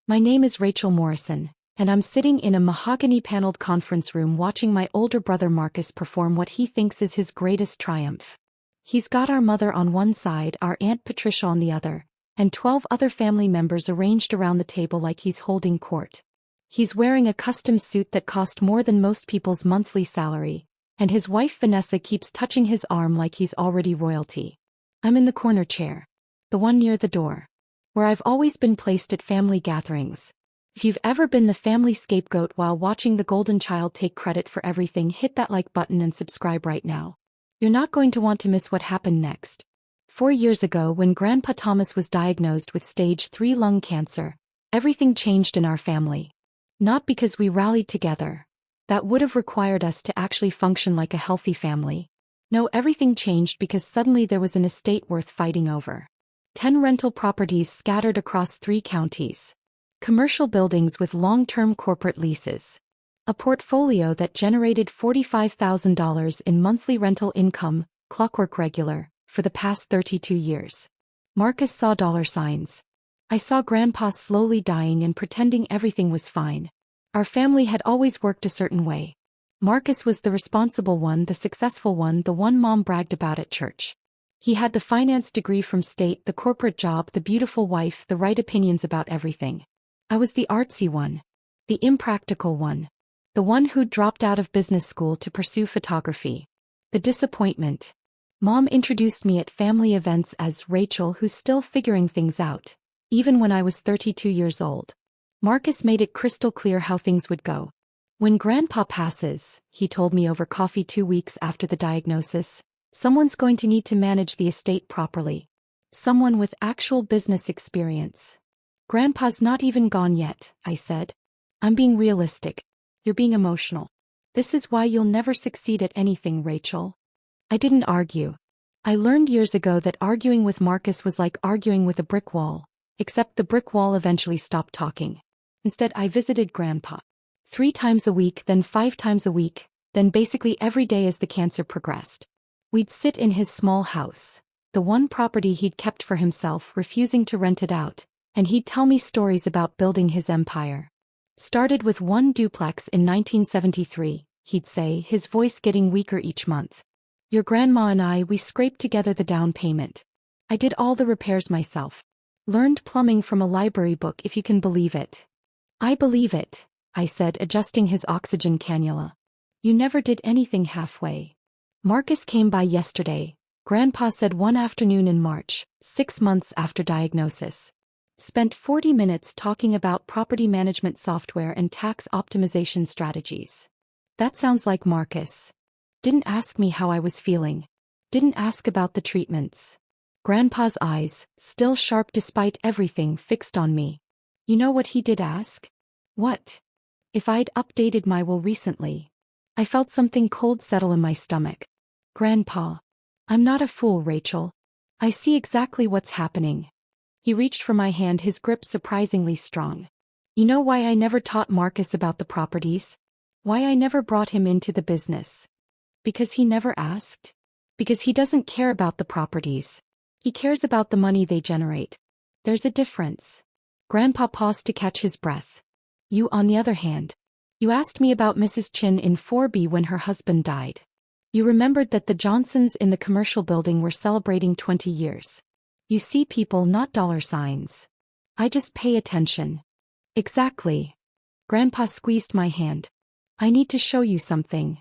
My name is Rachel Morrison, and I'm sitting in a mahogany-paneled conference room watching my older brother Marcus perform what he thinks is his greatest triumph. He's got our mother on one side, our Aunt Patricia on the other, and 12 other family members arranged around the table like he's holding court. He's wearing a custom suit that cost more than most people's monthly salary, and his wife Vanessa keeps touching his arm like he's already royalty. I'm in the corner chair, the one near the door, where I've always been placed at family gatherings. If you've ever been the family scapegoat while watching the golden child take credit for everything, hit that like button and subscribe right now. You're not going to want to miss what happened next. 4 years ago, when Grandpa Thomas was diagnosed with stage 3 lung cancer, everything changed in our family. Not because we rallied together. That would have required us to actually function like a healthy family. No, everything changed because suddenly there was an estate worth fighting over. 10 rental properties scattered across 3 counties. Commercial buildings with long-term corporate leases. A portfolio that generated $45,000 in monthly rental income, clockwork regular, for the past 32 years. Marcus saw dollar signs. I saw Grandpa slowly dying and pretending everything was fine. Our family had always worked a certain way. Marcus was the responsible one, the successful one, the one Mom bragged about at church. He had the finance degree from state, the corporate job, the beautiful wife, the right opinions about everything. I was the artsy one. The impractical one. The one who dropped out of business school to pursue photography. The disappointment. Mom introduced me at family events as Rachel, who's still figuring things out, even when I was 32 years old. Marcus made it crystal clear how things would go. When Grandpa passes, he told me over coffee 2 weeks after the diagnosis, someone's going to need to manage the estate properly. Someone with actual business experience. Grandpa's not even gone yet, I said. I'm being realistic. You're being emotional. This is why you'll never succeed at anything, Rachel. I didn't argue. I learned years ago that arguing with Marcus was like arguing with a brick wall, except the brick wall eventually stopped talking. Instead, I visited Grandpa 3 times a week, then 5 times a week, then basically every day as the cancer progressed. We'd sit in his small house, the one property he'd kept for himself, refusing to rent it out, and he'd tell me stories about building his empire. Started with 1 duplex in 1973, he'd say, his voice getting weaker each month. Your grandma and I, we scraped together the down payment. I did all the repairs myself. Learned plumbing from a library book, if you can believe it. I believe it, I said, adjusting his oxygen cannula. You never did anything halfway. Marcus came by yesterday, Grandpa said one afternoon in March, 6 months after diagnosis. Spent 40 minutes talking about property management software and tax optimization strategies. That sounds like Marcus. Didn't ask me how I was feeling. Didn't ask about the treatments. Grandpa's eyes, still sharp despite everything, fixed on me. You know what he did ask? What? If I'd updated my will recently. I felt something cold settle in my stomach. Grandpa. I'm not a fool, Rachel. I see exactly what's happening. He reached for my hand, his grip surprisingly strong. You know why I never taught Marcus about the properties? Why I never brought him into the business? Because he never asked? Because he doesn't care about the properties. He cares about the money they generate. There's a difference. Grandpa paused to catch his breath. You, on the other hand. You asked me about Mrs. Chin in 4B when her husband died. You remembered that the Johnsons in the commercial building were celebrating 20 years. You see people, not dollar signs. I just pay attention. Exactly. Grandpa squeezed my hand. I need to show you something.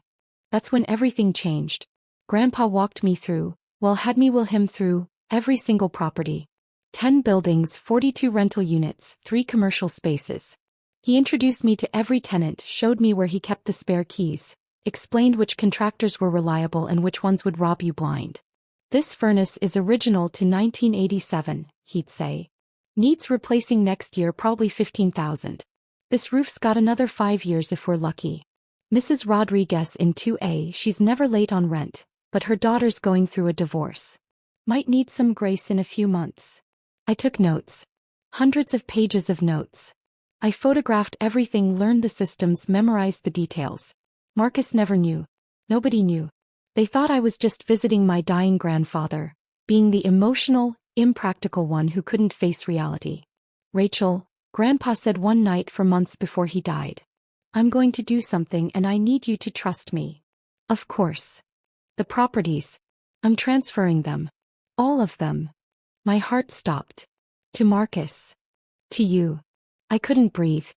That's when everything changed. Grandpa walked me through, had me will him through, every single property. 10 buildings, 42 rental units, 3 commercial spaces. He introduced me to every tenant, showed me where he kept the spare keys, explained which contractors were reliable and which ones would rob you blind. This furnace is original to 1987, he'd say. Needs replacing next year, probably $15,000. This roof's got another 5 years if we're lucky. Mrs. Rodriguez in 2A, she's never late on rent, but her daughter's going through a divorce. Might need some grace in a few months. I took notes. Hundreds of pages of notes. I photographed everything, learned the systems, memorized the details. Marcus never knew. Nobody knew. They thought I was just visiting my dying grandfather, being the emotional, impractical one who couldn't face reality. Rachel, Grandpa said one night for months before he died. I'm going to do something and I need you to trust me. Of course. The properties. I'm transferring them. All of them. My heart stopped. To Marcus. To you. I couldn't breathe.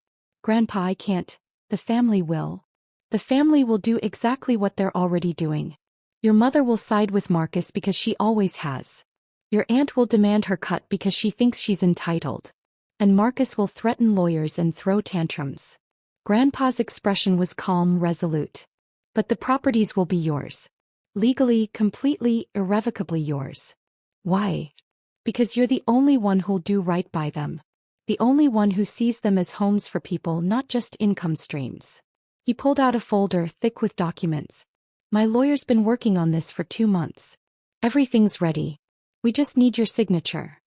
Grandpa, I can't. The family will. The family will do exactly what they're already doing. Your mother will side with Marcus because she always has. Your aunt will demand her cut because she thinks she's entitled. And Marcus will threaten lawyers and throw tantrums. Grandpa's expression was calm, resolute. But the properties will be yours. Legally, completely, irrevocably yours. Why? Because you're the only one who'll do right by them. The only one who sees them as homes for people, not just income streams. He pulled out a folder thick with documents. My lawyer's been working on this for 2 months. Everything's ready. We just need your signature.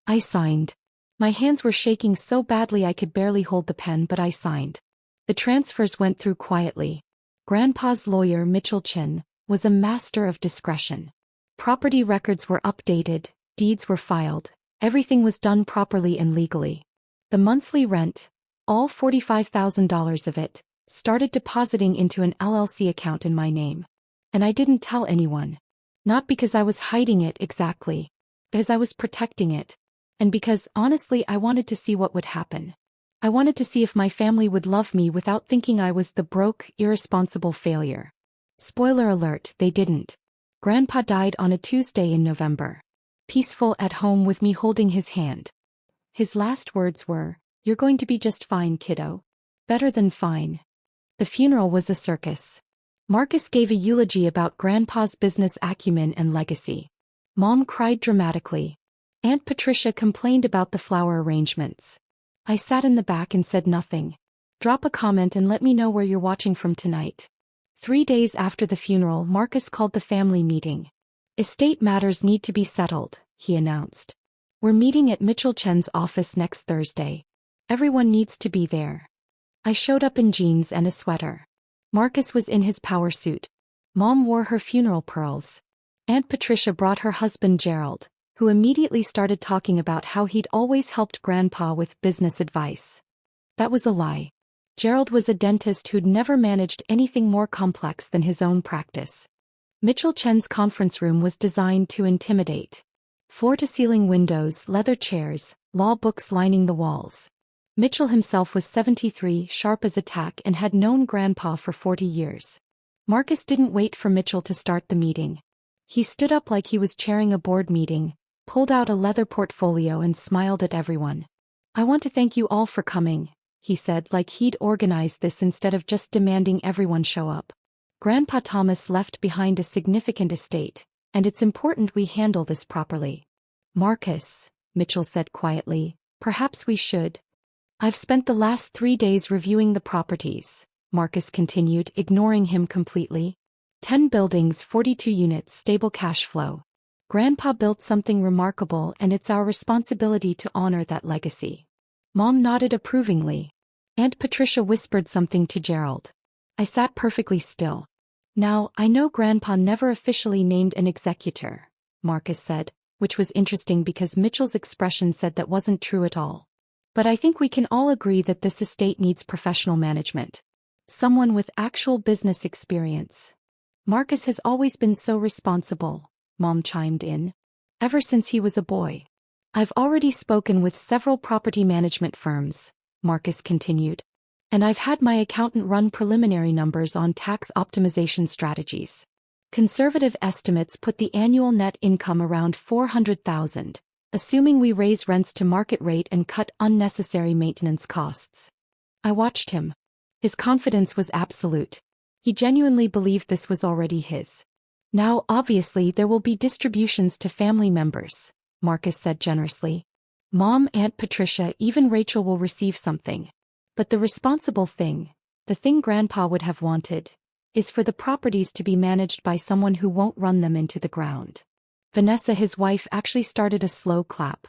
I signed. My hands were shaking so badly I could barely hold the pen, but I signed. The transfers went through quietly. Grandpa's lawyer, Mitchell Chin, was a master of discretion. Property records were updated, deeds were filed, everything was done properly and legally. The monthly rent, all $45,000 of it, started depositing into an LLC account in my name. And I didn't tell anyone. Not because I was hiding it exactly, because I was protecting it. And because, honestly, I wanted to see what would happen. I wanted to see if my family would love me without thinking I was the broke, irresponsible failure. Spoiler alert, they didn't. Grandpa died on a Tuesday in November. Peaceful at home with me holding his hand. His last words were, "You're going to be just fine, kiddo." Better than fine. The funeral was a circus. Marcus gave a eulogy about Grandpa's business acumen and legacy. Mom cried dramatically. Aunt Patricia complained about the flower arrangements. I sat in the back and said nothing. Drop a comment and let me know where you're watching from tonight. 3 days after the funeral, Marcus called the family meeting. Estate matters need to be settled, he announced. We're meeting at Mitchell Chen's office next Thursday. Everyone needs to be there. I showed up in jeans and a sweater. Marcus was in his power suit. Mom wore her funeral pearls. Aunt Patricia brought her husband Gerald, who immediately started talking about how he'd always helped Grandpa with business advice. That was a lie. Gerald was a dentist who'd never managed anything more complex than his own practice. Mitchell Chen's conference room was designed to intimidate. Floor-to-ceiling windows, leather chairs, law books lining the walls. Mitchell himself was 73, sharp as a tack, and had known Grandpa for 40 years. Marcus didn't wait for Mitchell to start the meeting. He stood up like he was chairing a board meeting, pulled out a leather portfolio and smiled at everyone. I want to thank you all for coming, he said, like he'd organized this instead of just demanding everyone show up. Grandpa Thomas left behind a significant estate, and it's important we handle this properly. Marcus, Mitchell said quietly, perhaps we should. I've spent the last 3 days reviewing the properties, Marcus continued, ignoring him completely. 10 buildings, 42 units, stable cash flow. Grandpa built something remarkable and it's our responsibility to honor that legacy. Mom nodded approvingly. Aunt Patricia whispered something to Gerald. I sat perfectly still. Now, I know Grandpa never officially named an executor, Marcus said, which was interesting because Mitchell's expression said that wasn't true at all. But I think we can all agree that this estate needs professional management. Someone with actual business experience. Marcus has always been so responsible, Mom chimed in. Ever since he was a boy. I've already spoken with several property management firms, Marcus continued. And I've had my accountant run preliminary numbers on tax optimization strategies. Conservative estimates put the annual net income around $400,000. Assuming we raise rents to market rate and cut unnecessary maintenance costs. I watched him. His confidence was absolute. He genuinely believed this was already his. Now, obviously, there will be distributions to family members, Marcus said generously. Mom, Aunt Patricia, even Rachel will receive something. But the responsible thing, the thing Grandpa would have wanted, is for the properties to be managed by someone who won't run them into the ground. Vanessa, his wife, actually started a slow clap.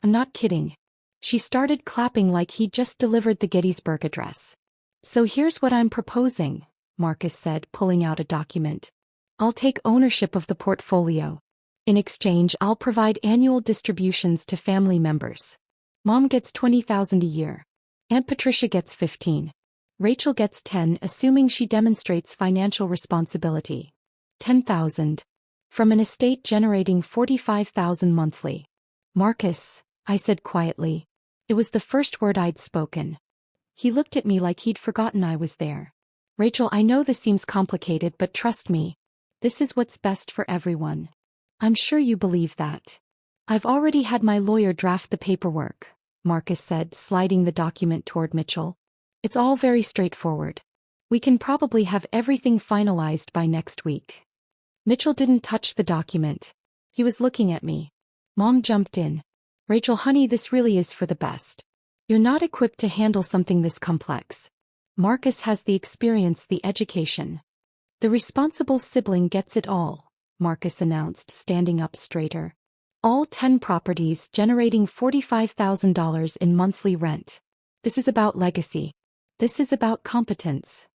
I'm not kidding. She started clapping like he'd just delivered the Gettysburg Address. So here's what I'm proposing, Marcus said, pulling out a document. I'll take ownership of the portfolio. In exchange, I'll provide annual distributions to family members. Mom gets 20,000 a year. Aunt Patricia gets 15. Rachel gets 10, assuming she demonstrates financial responsibility. 10,000. From an estate generating 45,000 monthly. Marcus, I said quietly. It was the first word I'd spoken. He looked at me like he'd forgotten I was there. Rachel, I know this seems complicated, but trust me. This is what's best for everyone. I'm sure you believe that. I've already had my lawyer draft the paperwork, Marcus said, sliding the document toward Mitchell. It's all very straightforward. We can probably have everything finalized by next week. Mitchell didn't touch the document. He was looking at me. Mom jumped in. Rachel, honey, this really is for the best. You're not equipped to handle something this complex. Marcus has the experience, the education. The responsible sibling gets it all, Marcus announced, standing up straighter. All 10 properties generating $45,000 in monthly rent. This is about legacy. This is about competence.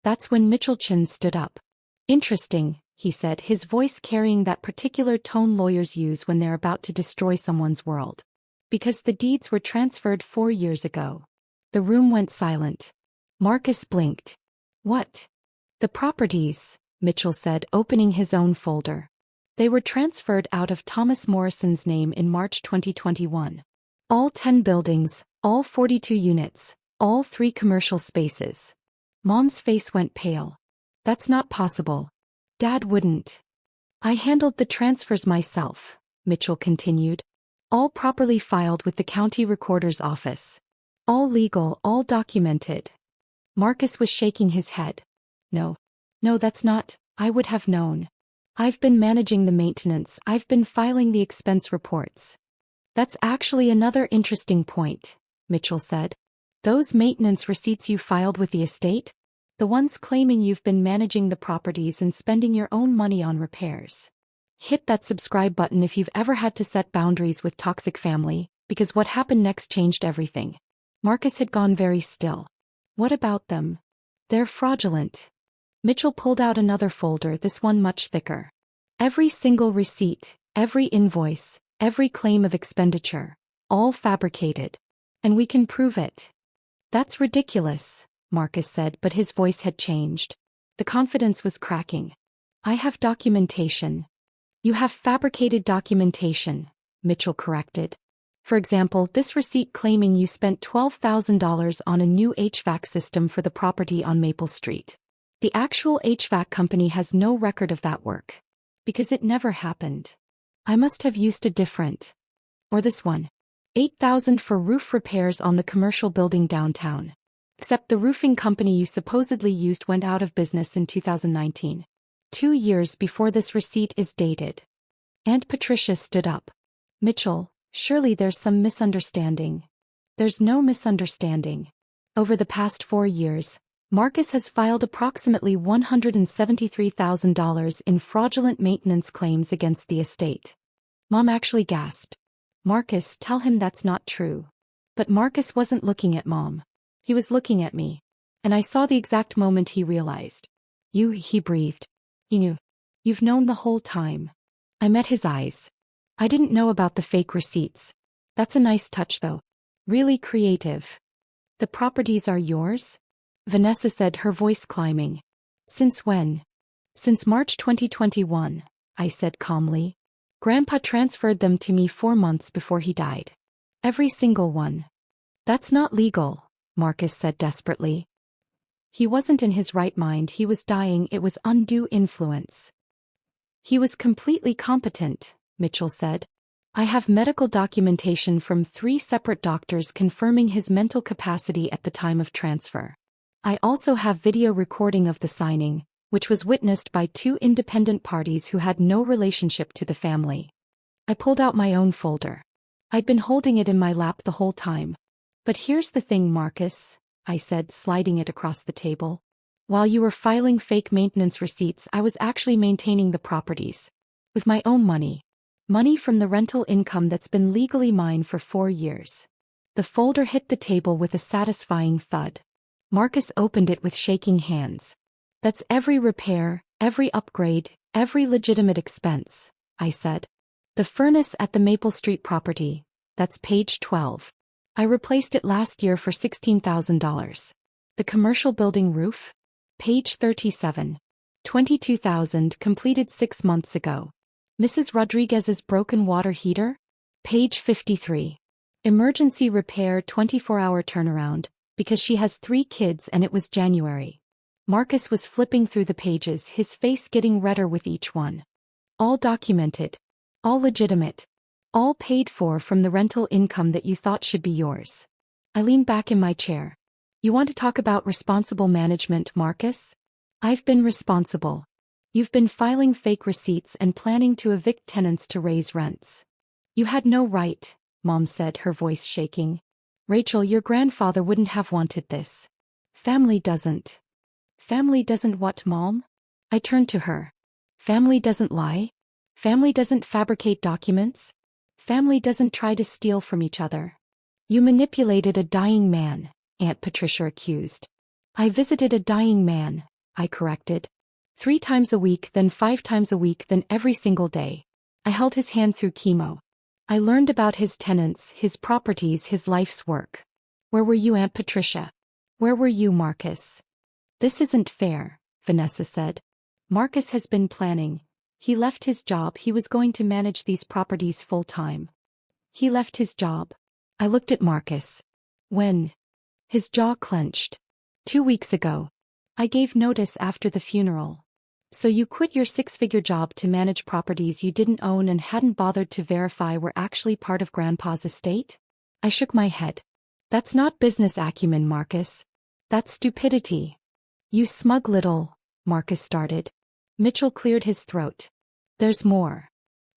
That's when Mitchell Chin stood up. Interesting, he said, his voice carrying that particular tone lawyers use when they're about to destroy someone's world. Because the deeds were transferred 4 years ago. The room went silent. Marcus blinked. What? The properties, Mitchell said, opening his own folder. They were transferred out of Thomas Morrison's name in March 2021. All 10 buildings, all 42 units, all 3 commercial spaces. Mom's face went pale. That's not possible. Dad wouldn't. I handled the transfers myself, Mitchell continued. All properly filed with the county recorder's office. All legal, all documented. Marcus was shaking his head. No, that's not. I would have known. I've been managing the maintenance, I've been filing the expense reports. That's actually another interesting point, Mitchell said. Those maintenance receipts you filed with the estate? The ones claiming you've been managing the properties and spending your own money on repairs. Hit that subscribe button if you've ever had to set boundaries with toxic family, because what happened next changed everything. Marcus had gone very still. What about them? They're fraudulent. Mitchell pulled out another folder, this one much thicker. Every single receipt, every invoice, every claim of expenditure, all fabricated. And we can prove it. That's ridiculous, Marcus said, but his voice had changed. The confidence was cracking. I have documentation. You have fabricated documentation, Mitchell corrected. For example, this receipt claiming you spent $12,000 on a new HVAC system for the property on Maple Street. The actual HVAC company has no record of that work. Because it never happened. I must have used a different. Or this one. $8,000 for roof repairs on the commercial building downtown. Except the roofing company you supposedly used went out of business in 2019. 2 years before this receipt is dated. Aunt Patricia stood up. Mitchell, surely there's some misunderstanding. There's no misunderstanding. Over the past 4 years, Marcus has filed approximately $173,000 in fraudulent maintenance claims against the estate. Mom actually gasped. Marcus, tell him that's not true. But Marcus wasn't looking at Mom. He was looking at me. And I saw the exact moment he realized. He breathed. He knew. You've known the whole time. I met his eyes. I didn't know about the fake receipts. That's a nice touch though. Really creative. The properties are yours? Vanessa said, her voice climbing. Since when? Since March 2021, I said calmly. Grandpa transferred them to me 4 months before he died. Every single one. That's not legal, Marcus said desperately. He wasn't in his right mind, he was dying, it was undue influence. He was completely competent, Mitchell said. I have medical documentation from 3 separate doctors confirming his mental capacity at the time of transfer. I also have video recording of the signing, which was witnessed by 2 independent parties who had no relationship to the family. I pulled out my own folder. I'd been holding it in my lap the whole time. But here's the thing, Marcus, I said, sliding it across the table. While you were filing fake maintenance receipts, I was actually maintaining the properties. With my own money. Money from the rental income that's been legally mine for 4 years. The folder hit the table with a satisfying thud. Marcus opened it with shaking hands. That's every repair, every upgrade, every legitimate expense, I said. The furnace at the Maple Street property, that's page 12. I replaced it last year for $16,000. The commercial building roof? Page 37. $22,000 completed 6 months ago. Mrs. Rodriguez's broken water heater? Page 53. Emergency repair 24-hour turnaround, because she has 3 kids and it was January. Marcus was flipping through the pages, his face getting redder with each one. All documented. All legitimate. All paid for from the rental income that you thought should be yours. I leaned back in my chair. You want to talk about responsible management, Marcus? I've been responsible. You've been filing fake receipts and planning to evict tenants to raise rents. You had no right, Mom said, her voice shaking. Rachel, your grandfather wouldn't have wanted this. Family doesn't. Family doesn't what, Mom? I turned to her. Family doesn't lie? Family doesn't fabricate documents? Family doesn't try to steal from each other. You manipulated a dying man, Aunt Patricia accused. I visited a dying man, I corrected. 3 times a week, then 5 times a week, then every single day. I held his hand through chemo. I learned about his tenants, his properties, his life's work. Where were you, Aunt Patricia? Where were you, Marcus? This isn't fair, Vanessa said. Marcus has been planning. He left his job. He was going to manage these properties full-time. He left his job. I looked at Marcus. When? His jaw clenched. 2 weeks ago. I gave notice after the funeral. So you quit your 6-figure job to manage properties you didn't own and hadn't bothered to verify were actually part of Grandpa's estate? I shook my head. That's not business acumen, Marcus. That's stupidity. You smug little, Marcus started. Mitchell cleared his throat. There's more.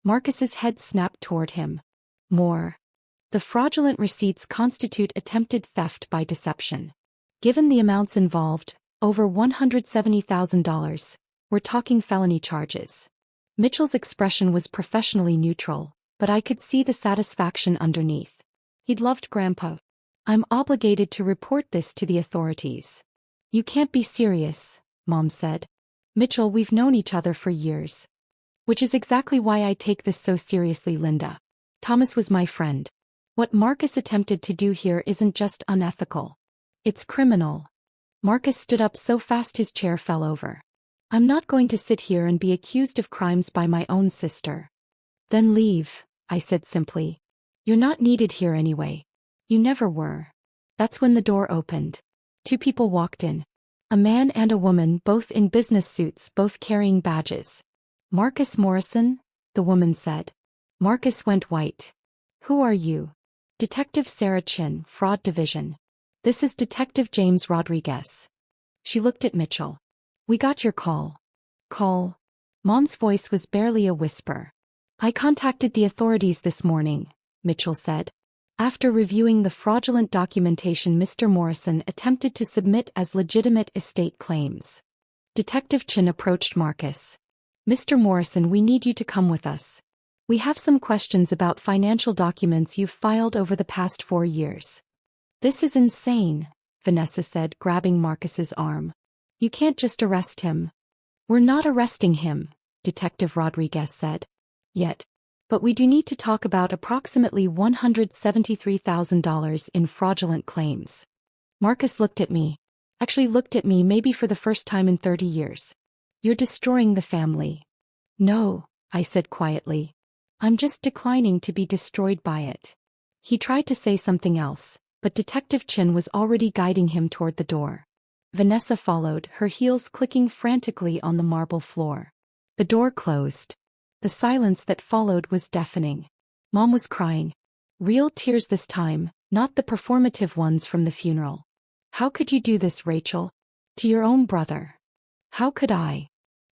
Marcus's head snapped toward him. More. The fraudulent receipts constitute attempted theft by deception. Given the amounts involved, over $170,000, we're talking felony charges. Mitchell's expression was professionally neutral, but I could see the satisfaction underneath. He'd loved Grandpa. I'm obligated to report this to the authorities. You can't be serious, Mom said. Mitchell, we've known each other for years. Which is exactly why I take this so seriously, Linda. Thomas was my friend. What Marcus attempted to do here isn't just unethical. It's criminal. Marcus stood up so fast his chair fell over. I'm not going to sit here and be accused of crimes by my own sister. Then leave, I said simply. You're not needed here anyway. You never were. That's when the door opened. 2 people walked in. A man and a woman, both in business suits, both carrying badges. Marcus Morrison, the woman said. Marcus went white. Who are you? Detective Sarah Chin, Fraud Division. This is Detective James Rodriguez. She looked at Mitchell. We got your call. Call? Mom's voice was barely a whisper. I contacted the authorities this morning, Mitchell said. After reviewing the fraudulent documentation Mr. Morrison attempted to submit as legitimate estate claims. Detective Chin approached Marcus. Mr. Morrison, we need you to come with us. We have some questions about financial documents you've filed over the past 4 years. This is insane, Vanessa said, grabbing Marcus's arm. You can't just arrest him. We're not arresting him, Detective Rodriguez said. Yet. But we do need to talk about approximately $173,000 in fraudulent claims. Marcus looked at me. Actually looked at me maybe for the first time in 30 years. You're destroying the family. No, I said quietly. I'm just declining to be destroyed by it. He tried to say something else, but Detective Chin was already guiding him toward the door. Vanessa followed, her heels clicking frantically on the marble floor. The door closed. The silence that followed was deafening. Mom was crying. Real tears this time, not the performative ones from the funeral. How could you do this, Rachel? To your own brother. How could I?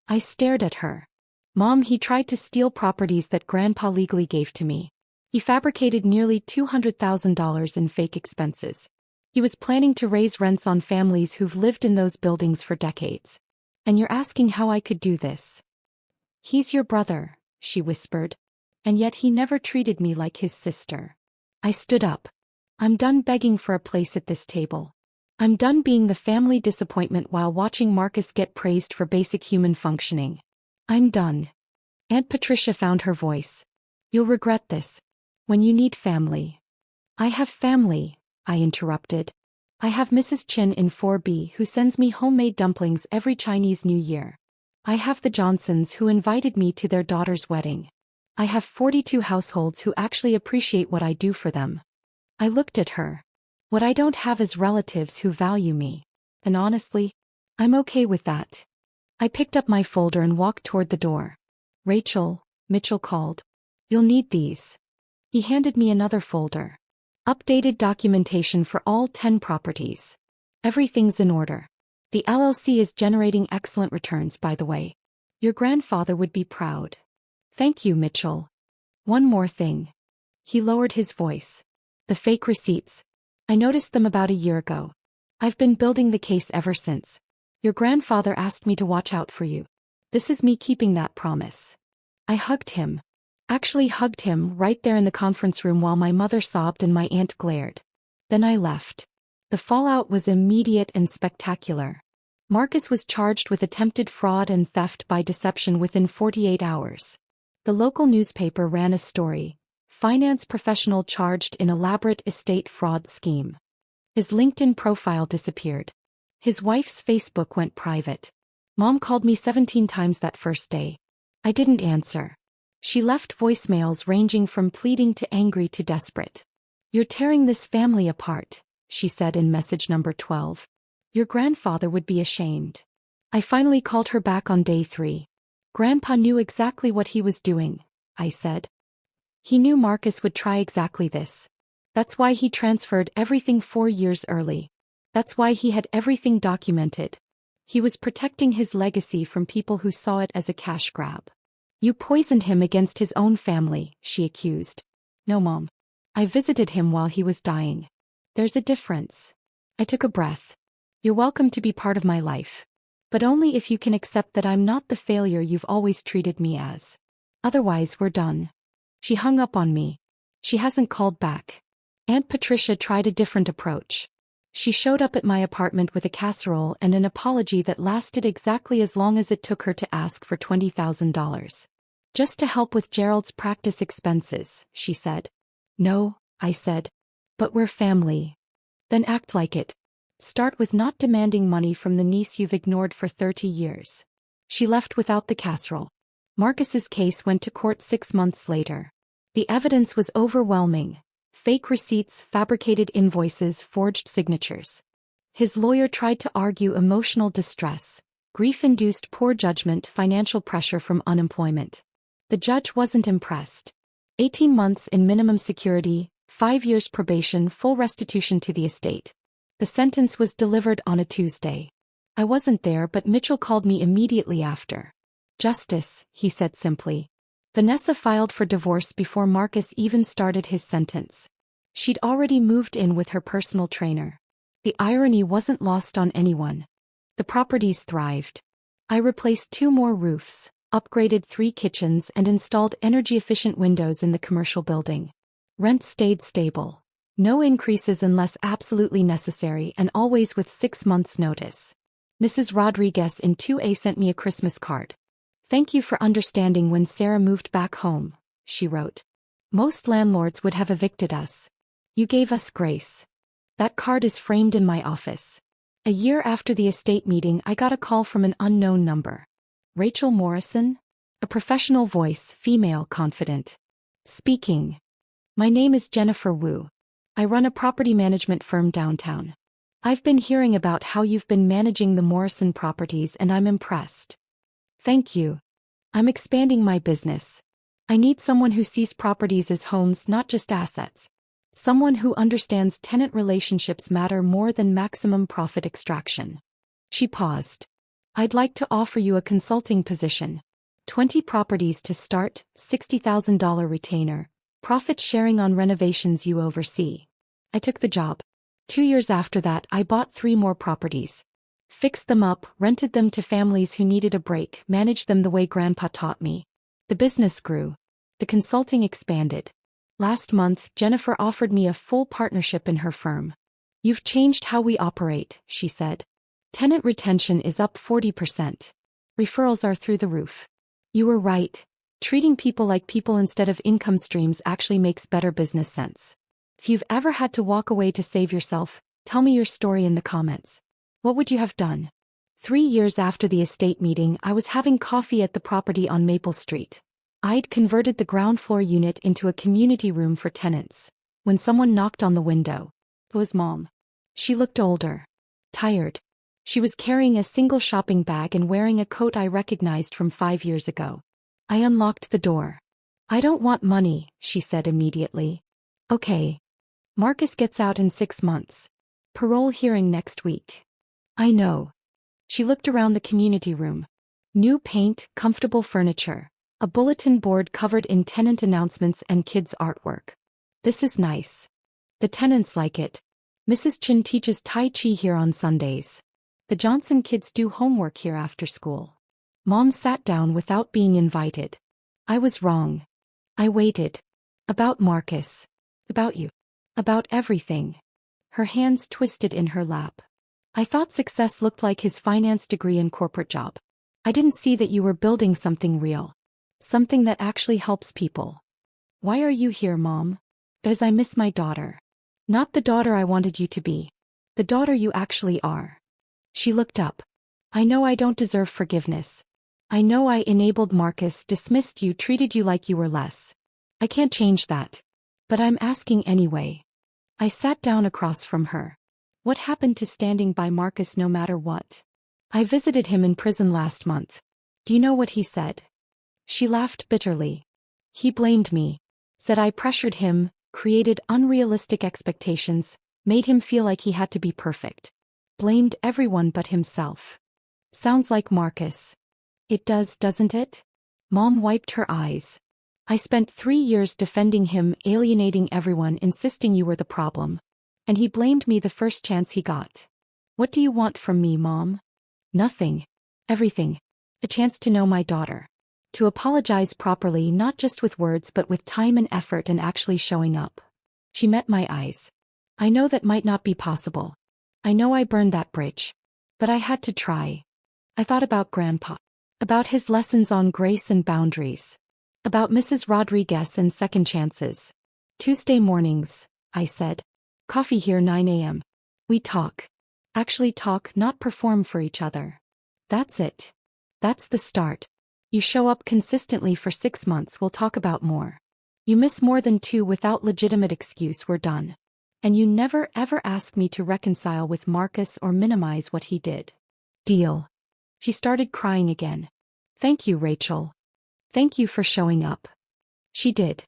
I stared at her. Mom, he tried to steal properties that Grandpa legally gave to me. He fabricated nearly $200,000 in fake expenses. He was planning to raise rents on families who've lived in those buildings for decades. And you're asking how I could do this? He's your brother, she whispered. And yet he never treated me like his sister. I stood up. I'm done begging for a place at this table. I'm done being the family disappointment while watching Marcus get praised for basic human functioning. I'm done. Aunt Patricia found her voice. You'll regret this. When you need family. I have family, I interrupted. I have Mrs. Chin in 4B who sends me homemade dumplings every Chinese New Year. I have the Johnsons who invited me to their daughter's wedding. I have 42 households who actually appreciate what I do for them. I looked at her. What I don't have is relatives who value me. And honestly, I'm okay with that. I picked up my folder and walked toward the door. Rachel, Mitchell called. You'll need these. He handed me another folder. Updated documentation for all 10 properties. Everything's in order. The LLC is generating excellent returns, by the way. Your grandfather would be proud. Thank you, Mitchell. One more thing. He lowered his voice. The fake receipts. I noticed them about a year ago. I've been building the case ever since. Your grandfather asked me to watch out for you. This is me keeping that promise. I hugged him. Actually hugged him right there in the conference room while my mother sobbed and my aunt glared. Then I left. The fallout was immediate and spectacular. Marcus was charged with attempted fraud and theft by deception within 48 hours. The local newspaper ran a story. Finance professional charged in elaborate estate fraud scheme. His LinkedIn profile disappeared. His wife's Facebook went private. Mom called me 17 times that first day. I didn't answer. She left voicemails ranging from pleading to angry to desperate. You're tearing this family apart, she said in message number 12. Your grandfather would be ashamed. I finally called her back on day 3. Grandpa knew exactly what he was doing, I said. He knew Marcus would try exactly this. That's why he transferred everything 4 years early. That's why he had everything documented. He was protecting his legacy from people who saw it as a cash grab. You poisoned him against his own family, she accused. No, Mom. I visited him while he was dying. There's a difference. I took a breath. You're welcome to be part of my life. But only if you can accept that I'm not the failure you've always treated me as. Otherwise, we're done. She hung up on me. She hasn't called back. Aunt Patricia tried a different approach. She showed up at my apartment with a casserole and an apology that lasted exactly as long as it took her to ask for $20,000. Just to help with Gerald's practice expenses, she said. No, I said. But we're family. Then act like it. Start with not demanding money from the niece you've ignored for 30 years. She left without the casserole. Marcus's case went to court 6 months later. The evidence was overwhelming. Fake receipts, fabricated invoices, forged signatures. His lawyer tried to argue emotional distress, grief-induced poor judgment, financial pressure from unemployment. The judge wasn't impressed. 18 months in minimum security, 5 years probation, full restitution to the estate. The sentence was delivered on a Tuesday. I wasn't there, but Mitchell called me immediately after. Justice, he said simply. Vanessa filed for divorce before Marcus even started his sentence. She'd already moved in with her personal trainer. The irony wasn't lost on anyone. The properties thrived. I replaced 2 more roofs, upgraded 3 kitchens and installed energy-efficient windows in the commercial building. Rent stayed stable. No increases unless absolutely necessary and always with 6 months' notice. Mrs. Rodriguez in 2A sent me a Christmas card. Thank you for understanding when Sarah moved back home, she wrote. Most landlords would have evicted us. You gave us grace. That card is framed in my office. A year after the estate meeting, I got a call from an unknown number. Rachel Morrison? A professional voice, female, confident. Speaking. My name is Jennifer Wu. I run a property management firm downtown. I've been hearing about how you've been managing the Morrison properties and I'm impressed. Thank you. I'm expanding my business. I need someone who sees properties as homes, not just assets. Someone who understands tenant relationships matter more than maximum profit extraction. She paused. I'd like to offer you a consulting position. 20 properties to start, $60,000 retainer, profit sharing on renovations you oversee. I took the job. 2 years after that, I bought 3 more properties. Fixed them up, rented them to families who needed a break, managed them the way Grandpa taught me. The business grew. The consulting expanded. Last month, Jennifer offered me a full partnership in her firm. You've changed how we operate, she said. Tenant retention is up 40%. Referrals are through the roof. You were right. Treating people like people instead of income streams actually makes better business sense. If you've ever had to walk away to save yourself, tell me your story in the comments. What would you have done? 3 years after the estate meeting, I was having coffee at the property on Maple Street. I'd converted the ground floor unit into a community room for tenants. When someone knocked on the window, it was Mom. She looked older. Tired. She was carrying a single shopping bag and wearing a coat I recognized from 5 years ago. I unlocked the door. "I don't want money," she said immediately. "Okay. Marcus gets out in 6 months. Parole hearing next week." "I know." She looked around the community room. New paint, comfortable furniture. A bulletin board covered in tenant announcements and kids' artwork. "This is nice. The tenants like it. Mrs. Chin teaches Tai Chi here on Sundays. The Johnson kids do homework here after school." Mom sat down without being invited. "I was wrong. I waited. About Marcus. About you. About everything." Her hands twisted in her lap. "I thought success looked like his finance degree and corporate job. I didn't see that you were building something real. Something that actually helps people." "Why are you here, Mom?" "Because I miss my daughter. Not the daughter I wanted you to be. The daughter you actually are." She looked up. "I know I don't deserve forgiveness. I know I enabled Marcus, dismissed you, treated you like you were less. I can't change that. But I'm asking anyway." I sat down across from her. "What happened to standing by Marcus no matter what?" "I visited him in prison last month. Do you know what he said?" She laughed bitterly. "He blamed me. Said I pressured him, created unrealistic expectations, made him feel like he had to be perfect. Blamed everyone but himself." "Sounds like Marcus." "It does, doesn't it?" Mom wiped her eyes. "I spent 3 years defending him, alienating everyone, insisting you were the problem. And he blamed me the first chance he got. What do you want from me, Mom?" "Nothing. Everything. A chance to know my daughter. To apologize properly, not just with words but with time and effort and actually showing up." She met my eyes. "I know that might not be possible. I know I burned that bridge. But I had to try. I thought about Grandpa. About his lessons on grace and boundaries. About Mrs. Rodriguez and second chances. Tuesday mornings," I said. "Coffee here 9 a.m. We talk. Actually talk, not perform for each other. That's it. That's the start. You show up consistently for 6 months, we'll talk about more. You miss more than 2 without legitimate excuse, we're done. And you never ever ask me to reconcile with Marcus or minimize what he did. Deal." She started crying again. "Thank you, Rachel. Thank you for showing up." She did.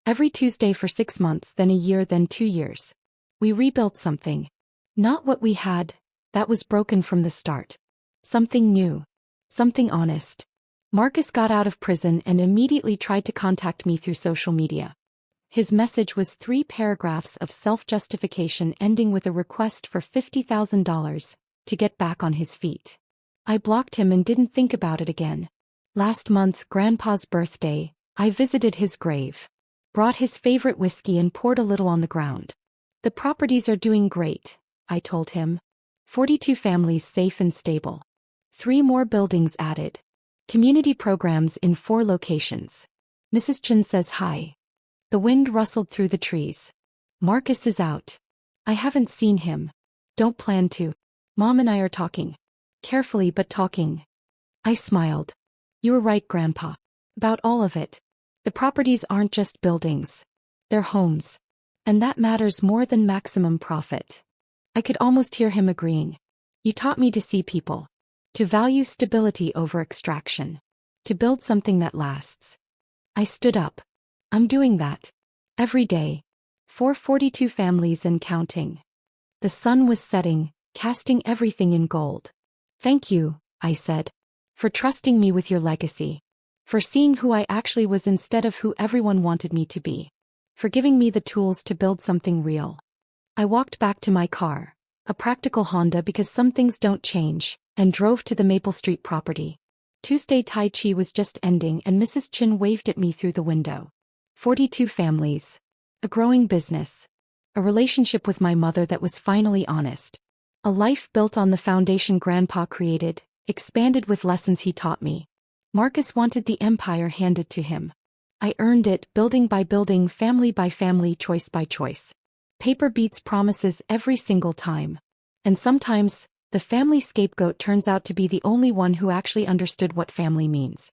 Every Tuesday for 6 months, then a year, then 2 years. We rebuilt something. Not what we had, that was broken from the start. Something new. Something honest. Marcus got out of prison and immediately tried to contact me through social media. His message was 3 paragraphs of self-justification ending with a request for $50,000 to get back on his feet. I blocked him and didn't think about it again. Last month, Grandpa's birthday, I visited his grave. Brought his favorite whiskey and poured a little on the ground. "The properties are doing great," I told him. 42 families safe and stable. 3 more buildings added. Community programs in 4 locations. Mrs. Chin says hi. The wind rustled through the trees. Marcus is out. I haven't seen him. Don't plan to. Mom and I are talking. Carefully but talking. I smiled. "You were right, Grandpa. About all of it. The properties aren't just buildings. They're homes. And that matters more than maximum profit." I could almost hear him agreeing. "You taught me to see people. To value stability over extraction. To build something that lasts." I stood up. "I'm doing that. Every day. For 42 families and counting." The sun was setting, casting everything in gold. "Thank you," I said. "For trusting me with your legacy. For seeing who I actually was instead of who everyone wanted me to be. For giving me the tools to build something real." I walked back to my car, a practical Honda because some things don't change, and drove to the Maple Street property. Tuesday Tai Chi was just ending and Mrs. Chin waved at me through the window. 42 families. A growing business. A relationship with my mother that was finally honest. A life built on the foundation Grandpa created, expanded with lessons he taught me. Marcus wanted the empire handed to him. I earned it, building by building, family by family, choice by choice. Paper beats promises every single time. And sometimes, the family scapegoat turns out to be the only one who actually understood what family means.